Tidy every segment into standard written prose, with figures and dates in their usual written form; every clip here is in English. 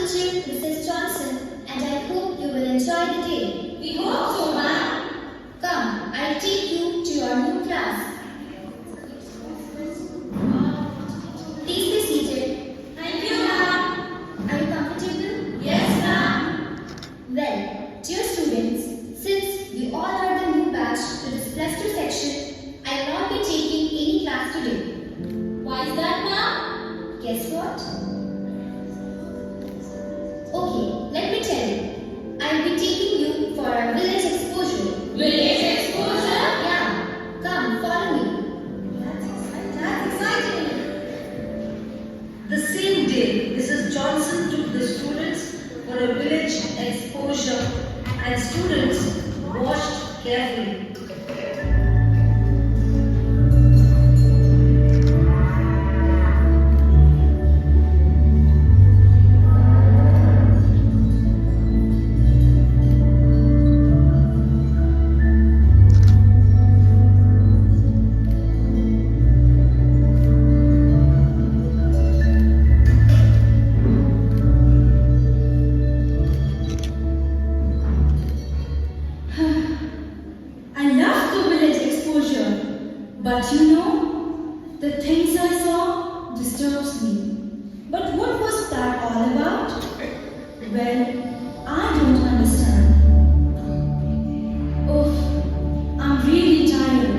teacher, Mrs. Johnson, and I hope you will enjoy the day. We hope so, ma'am. Come, I'll take you to your new class. Please be seated. Thank you, ma'am. Are you comfortable? Yes, ma'am. Well, dear students, since we all are the new batch to this plus 2 section, I will not be taking any class today. Why is that, ma'am? Guess what? Okay, let me tell you. I will be taking you for a village exposure. Village exposure? Yeah, come, follow me. That's exciting. The same day, Mrs. Johnson took the students for a village exposure and students watched carefully. I love the village exposure, but you know, the things I saw disturbs me. But what was that all about? Well, I don't understand. Oh, I'm really tired.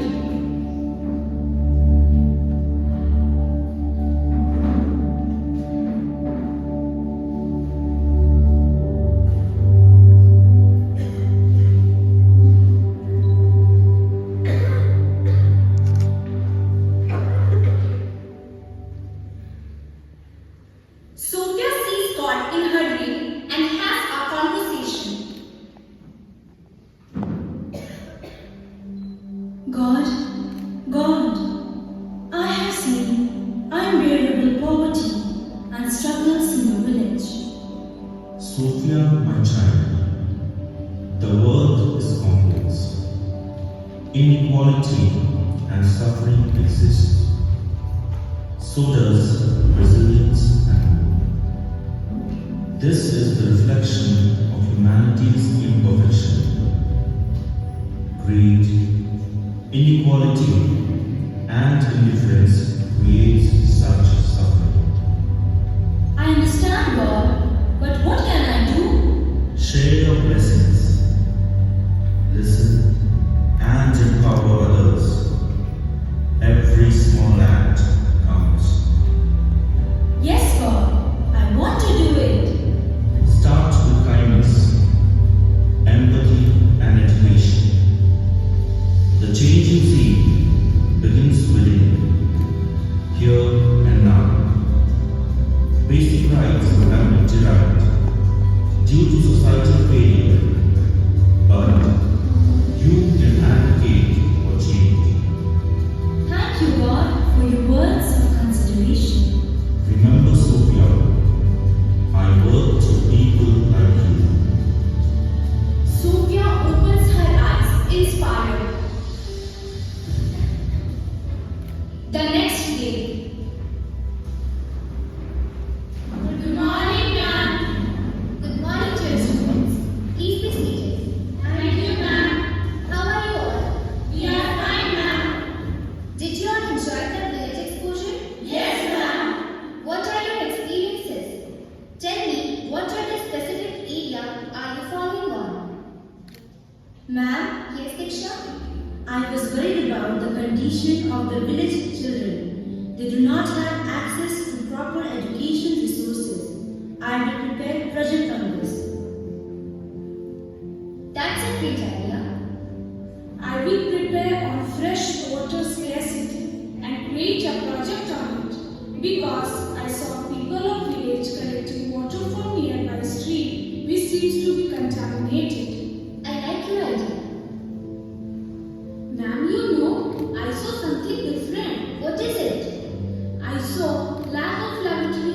Sophia sees God in her dream and has a conversation. God, I have seen unbearable poverty and struggles in your village. Sophia, my child, the world is complex. Inequality and suffering exist. So does resilience and hope. This is the reflection of humanity's imperfection. Greed, inequality, and indifference creates such suffering. I understand, God, but what can I do? Share your blessings, listen, and empower others. Every small act counts. Yes, God, I want to do it. Start with kindness, empathy, and education. The change you see begins within, here and now. Basic rights have been derived due to societal failure, but you can advocate for change. Thank you, God, for your words of consideration. Remember, Sophia, I work to people like you. Sophia opens her eyes, inspired. The next day. Good morning, ma'am. Good morning, dear students. Please be seated. Thank you, ma'am. How are you all? We are fine, ma'am. Did you all enjoy the village exposure? Yes, ma'am. What are your experiences? Tell me, what are the specific area are you following on? Ma'am, Yes, Diksha? I was worried about the condition of the village children. They do not have access to proper education resources. I will prepare project on this. That's a great idea. I will prepare on fresh water scarcity and create a project on it because I saw people of village collecting water from nearby stream which seems to be contaminated. I like your idea. Ma'am, you know, I saw something different. What is it? I saw lack of lavatory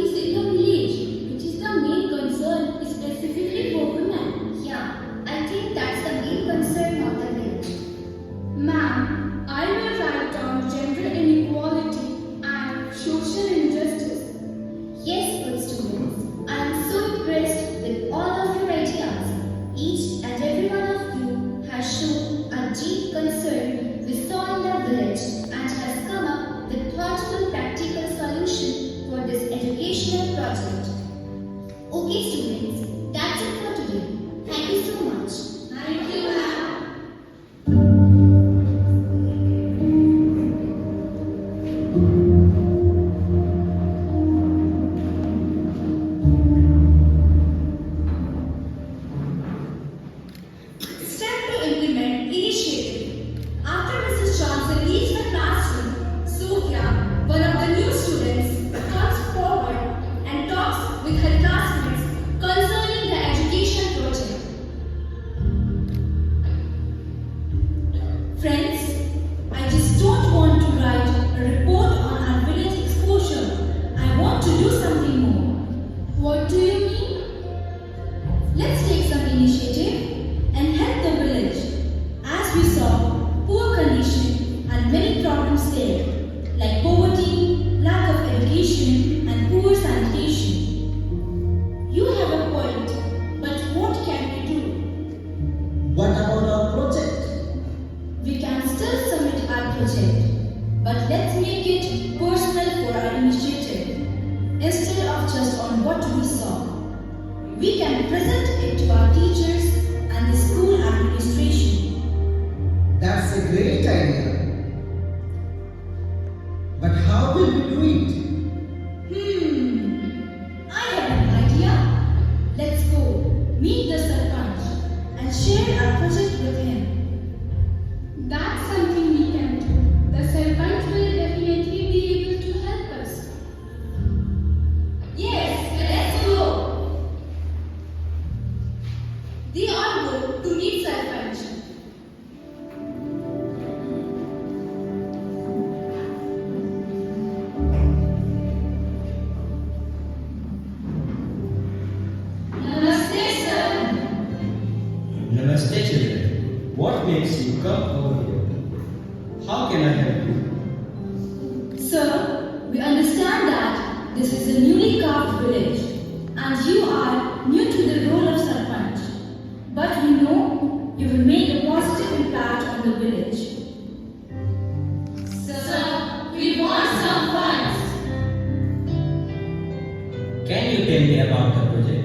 project. Okay, students, that's it for today. Thank you so much. Thank you, ma'am. Step to implement initiative. After Mrs. Johnson leaves the classroom, Sophia, one of the new students, comes forward and talks with her classmates concerning the education project. Friends, I just don't want to write a report on our village exposure. I want to do something more. What do you mean? Let's take some initiative and help the village. As we saw, poor condition and many problems there, like poverty, lack of education, and poor sanitation. You have a point, but what can we do? What about our project? We can still submit our project, but let's make it personal for our initiative. Instead of just on what we saw, we can present it to our teachers and the school administration. That's a great idea. But how will we do it? I have an idea. Let's go meet the Sarpanch and share our project with him. That's something we can do. The serpent will definitely be able to help us. Yes, let's go. They all go to meet Sarpanch. Namaste, sir. Namaste children. What makes you come over here? How can I help you? Sir, we understand that this is a newly carved village and you are new to the role of Sarpanch. But we know you will make a positive impact on the village. Sir, we want some funds. Can you tell me about the project?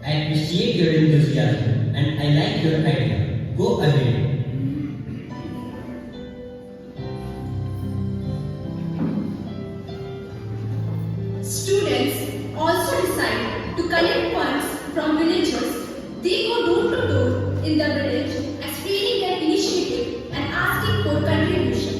I appreciate your enthusiasm and I like your idea. Go ahead. Students also decide to collect funds from villagers. They go door to door in the village, explaining their initiative and asking for contributions.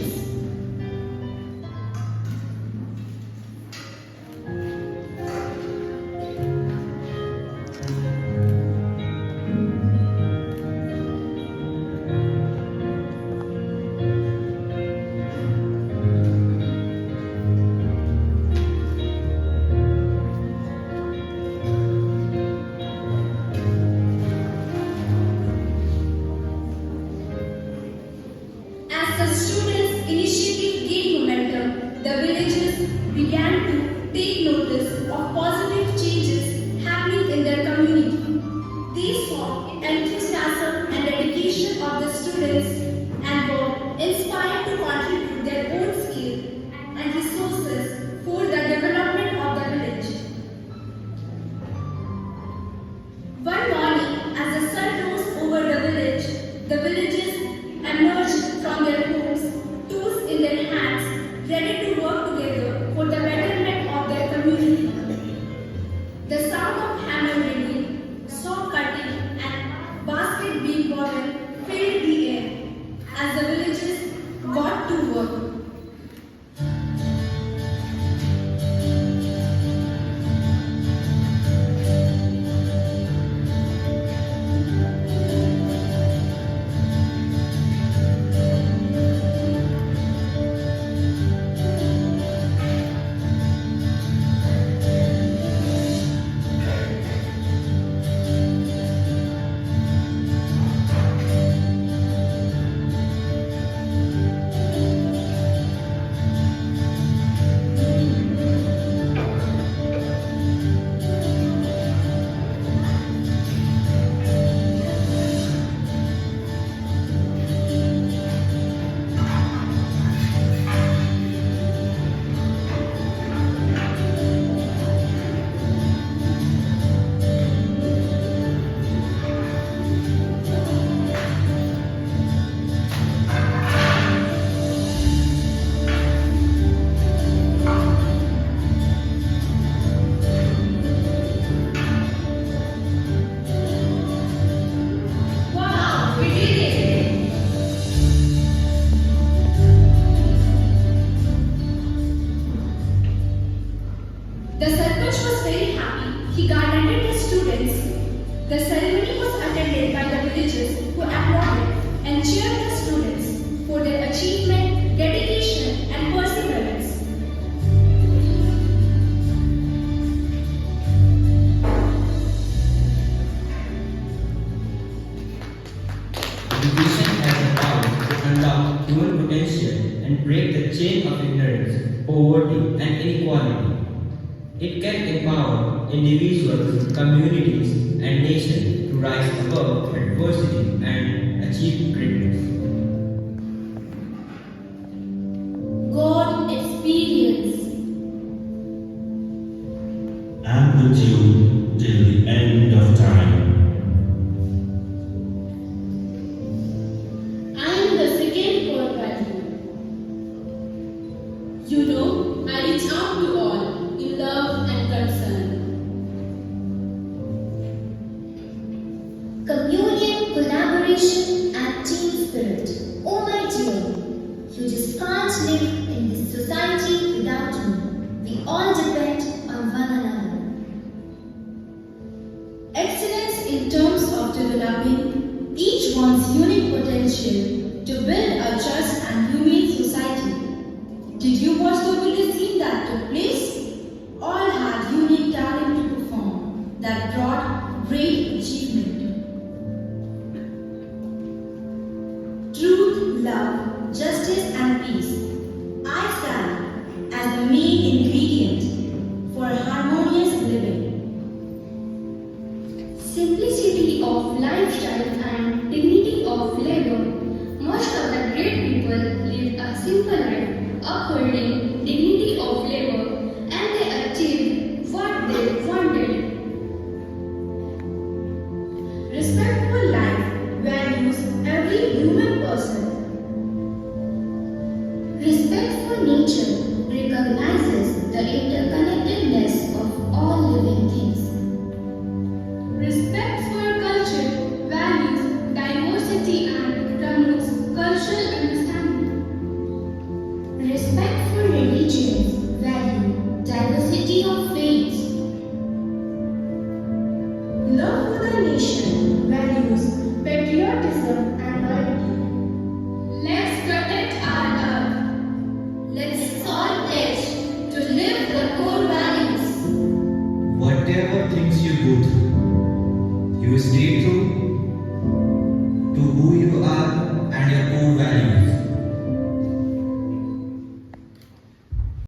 As the students' initiative gained momentum, the villagers began to take notice of positive changes happening in their community. They saw enthusiasm and dedication of the students and were inspired to contribute their own skill and resources for the development of the village. One morning, as the sun rose over the villagers emerged from their homes, tools in their hands, ready to work together for the betterment of their community. The sound of hammer ringing, saw cutting, and basket being woven filled the air as the villagers got to work. education has the power to unlock human potential and break the chain of ignorance, poverty, and inequality. It can empower individuals, communities, and nations to rise above adversity and achieve greatness. God experience. I'm with you till the end of time. I am the second core value. You know, I reach out to all in love and concern. Communion, collaboration, and team spirit. Oh my dear, you just can't live in this society without me. We all depend on one another. Excellence in terms of developing each one's unique potential to build a just and humane society. Did you watch the village scene that took place? All had unique talent to perform that brought great achievement. Truth, love, justice, and peace. I stand as the main ingredient for harmonious living. Simplicity of lifestyle and dignity of labor. Most of the great people lived a simple life, upholding dignity of labor, and they achieved what they wanted. Respectful life values every human person. Respect for nature recognizes the interconnectedness of all living things. Respect for culture values diversity and promotes cultural understanding. Respect for religions value diversity of faiths. Love for the nation values patriotism and loyalty. Let's protect our earth. Let's all pledge to live the core values. Whatever things you go through, you stay true to who you are and your core